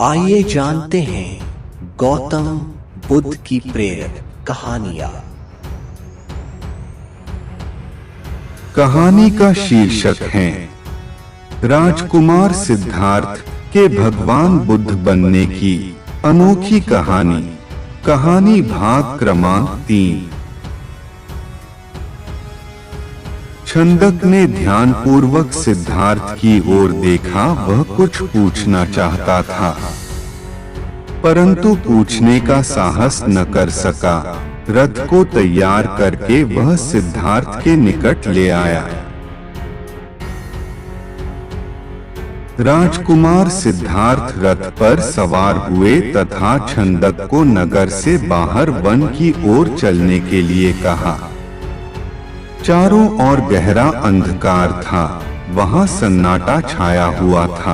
आइए जानते हैं गौतम बुद्ध की प्रेरक कहानियां। कहानी का शीर्षक है राजकुमार सिद्धार्थ के भगवान बुद्ध बनने की अनोखी कहानी। कहानी भाग क्रमांक 3। छंदक ने ध्यानपूर्वक सिद्धार्थ की ओर देखा। वह कुछ पूछना चाहता था, परंतु पूछने का साहस न कर सका। रथ को तैयार करके वह सिद्धार्थ के निकट ले आया। राजकुमार सिद्धार्थ रथ पर सवार हुए तथा छंदक को नगर से बाहर वन की ओर चलने के लिए कहा। चारों ओर गहरा अंधकार था। वहां सन्नाटा छाया हुआ था।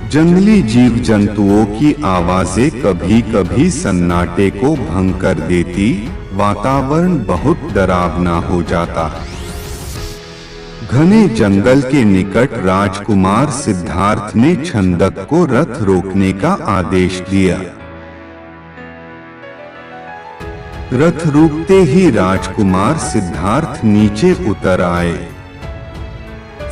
जंगली जीव जंतुओं की आवाजें कभी कभी सन्नाटे को भंग कर देती। वातावरण बहुत डरावना हो जाता। घने जंगल के निकट राजकुमार सिद्धार्थ ने छंदक को रथ रोकने का आदेश दिया। रथ रुकते ही राजकुमार सिद्धार्थ नीचे उतर आए।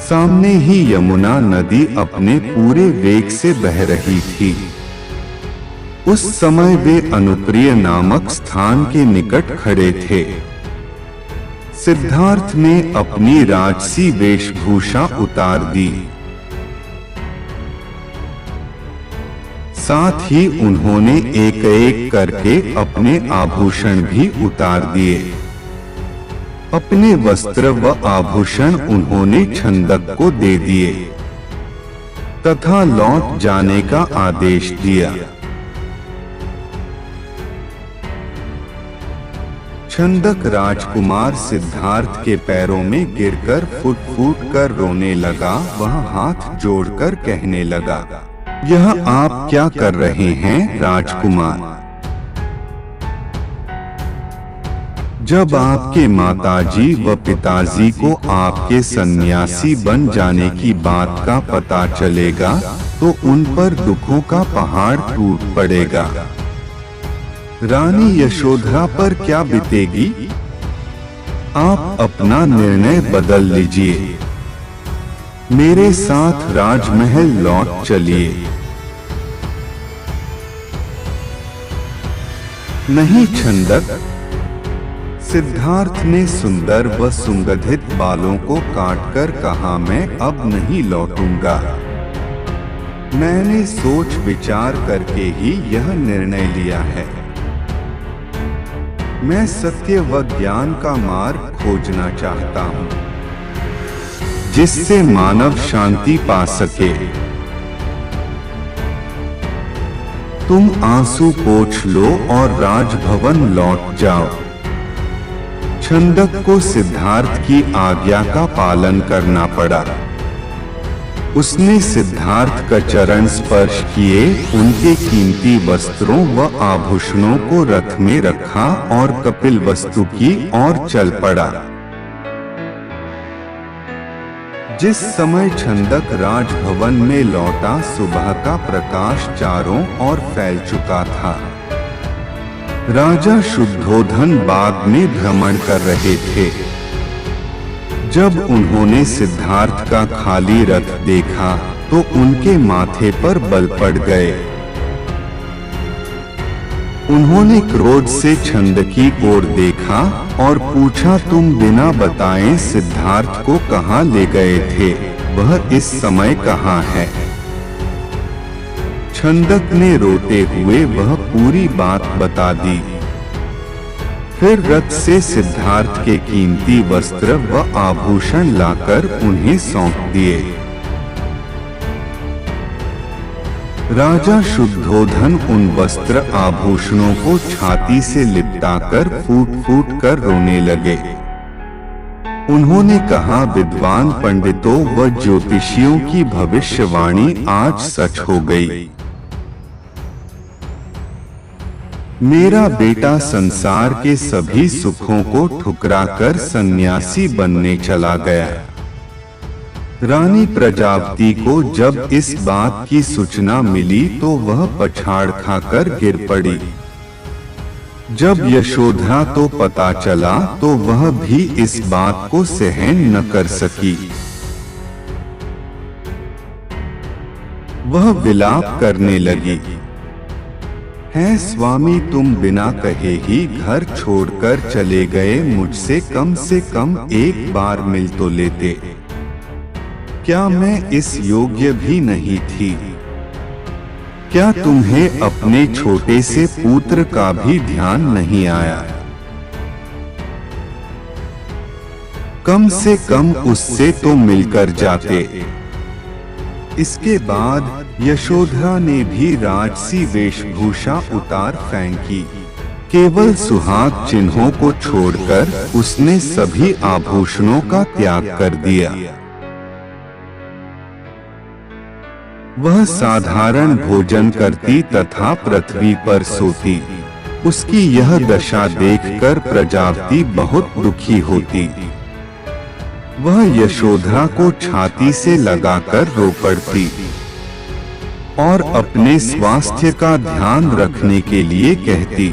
सामने ही यमुना नदी अपने पूरे वेग से बह रही थी। उस समय वे अनुप्रिय नामक स्थान के निकट खड़े थे। सिद्धार्थ ने अपनी राजसी वेशभूषा उतार दी। साथ ही उन्होंने एक एक करके अपने आभूषण भी उतार दिए। अपने वस्त्र व आभूषण उन्होंने छंदक को दे दिए तथा लौट जाने का आदेश दिया। छंदक राजकुमार सिद्धार्थ के पैरों में गिरकर फुट फुट कर रोने लगा। वह हाथ जोड़कर कहने लगा, यह आप क्या कर रहे हैं राजकुमार? जब आपके माताजी व पिताजी को आपके सन्यासी बन जाने की बात का पता चलेगा तो उन पर दुखों का पहाड़ टूट पड़ेगा। रानी यशोधरा पर क्या बीतेगी? आप अपना निर्णय बदल लीजिए। मेरे साथ राजमहल लौट चलिए। नहीं छंदक, सिद्धार्थ ने सुंदर व सुगंधित बालों को काटकर कहा, मैं अब नहीं लौटूंगा। मैंने सोच विचार करके ही यह निर्णय लिया है। मैं सत्य व ज्ञान का मार्ग खोजना चाहता हूँ जिससे मानव शांति पा सके। तुम आंसू पोंछ लो और राजभवन लौट जाओ। छंदक को सिद्धार्थ की आज्ञा का पालन करना पड़ा। उसने सिद्धार्थ का चरण स्पर्श किए, उनके कीमती वस्त्रों व आभूषणों को रथ में रखा और कपिलवस्तु की ओर चल पड़ा। जिस समय छंदक राजभवन में लौटा, सुबह का प्रकाश चारों ओर फैल चुका था। राजा शुद्धोधन बाग में भ्रमण कर रहे थे। जब उन्होंने सिद्धार्थ का खाली रथ देखा तो उनके माथे पर बल पड़ गए। उन्होंने क्रोध से छंदकी ओर देखा और पूछा, तुम बिना बताए सिद्धार्थ को कहाँ ले गए थे? वह इस समय कहाँ है? छंदक ने रोते हुए वह पूरी बात बता दी। फिर रथ से सिद्धार्थ के कीमती वस्त्र व आभूषण लाकर उन्हें सौंप दिए। राजा शुद्धोधन उन वस्त्र आभूषणों को छाती से लिपटाकर फूट फूट कर रोने लगे। उन्होंने कहा, विद्वान पंडितों व ज्योतिषियों की भविष्यवाणी आज सच हो गई। मेरा बेटा संसार के सभी सुखों को ठुकराकर सन्यासी बनने चला गया। रानी प्रजापति को जब इस बात की सूचना मिली तो वह पछाड़ खाकर गिर पड़ी। जब यशोधरा को पता चला तो वह भी इस बात को सहन न कर सकी। वह विलाप करने लगी, है स्वामी, तुम बिना कहे ही घर छोड़कर चले गए, मुझसे कम से कम एक बार मिल तो लेते। क्या मैं इस योग्य भी नहीं थी? क्या तुम्हें अपने छोटे से पुत्र का भी ध्यान नहीं आया? कम से कम उससे तो मिलकर जाते। इसके बाद यशोधरा ने भी राजसी वेशभूषा उतार फेंकी। केवल सुहाग चिन्हों को छोड़कर उसने सभी आभूषणों का त्याग कर दिया। वह साधारण भोजन करती तथा पृथ्वी पर सोती। उसकी यह दशा देखकर प्रजापति बहुत दुखी होती। वह यशोधरा को छाती से लगाकर रो पड़ती और अपने स्वास्थ्य का ध्यान रखने के लिए कहती,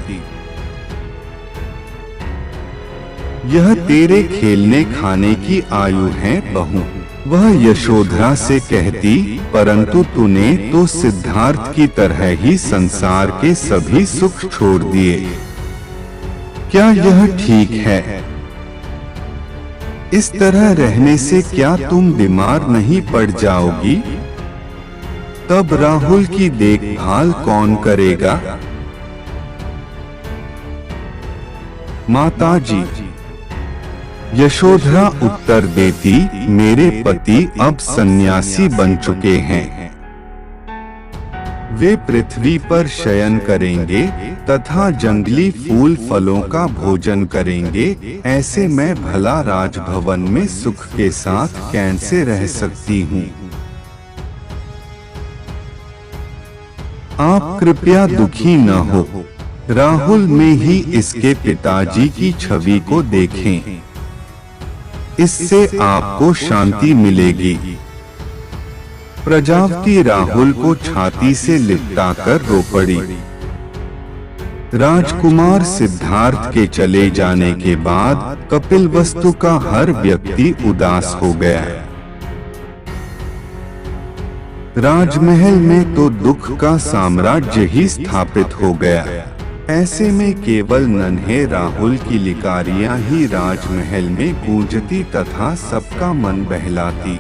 यह तेरे खेलने खाने की आयु है बहू। वह यशोधरा से कहती, परंतु तूने तो सिद्धार्थ की तरह ही संसार के सभी सुख छोड़ दिए। क्या यह ठीक है? इस तरह रहने से क्या तुम बीमार नहीं पड़ जाओगी? तब राहुल की देखभाल कौन करेगा? माताजी, यशोधरा उत्तर देती, मेरे पति अब सन्यासी बन चुके हैं। वे पृथ्वी पर शयन करेंगे तथा जंगली फूल फलों का भोजन करेंगे। ऐसे मैं भला राजभवन में सुख के साथ कैसे रह सकती हूँ? आप कृपया दुखी न हो। राहुल में ही इसके पिताजी की छवि को देखें। इससे आपको शांति मिलेगी। प्रजापति राहुल को छाती से लिपटाकर रो पड़ी। राजकुमार सिद्धार्थ के चले जाने के बाद कपिलवस्तु का हर व्यक्ति उदास हो गया। राजमहल में तो दुख का साम्राज्य ही स्थापित हो गया। ऐसे में केवल नन्हे राहुल की लिकारियां ही राजमहल में गूंजती तथा सबका मन बहलाती।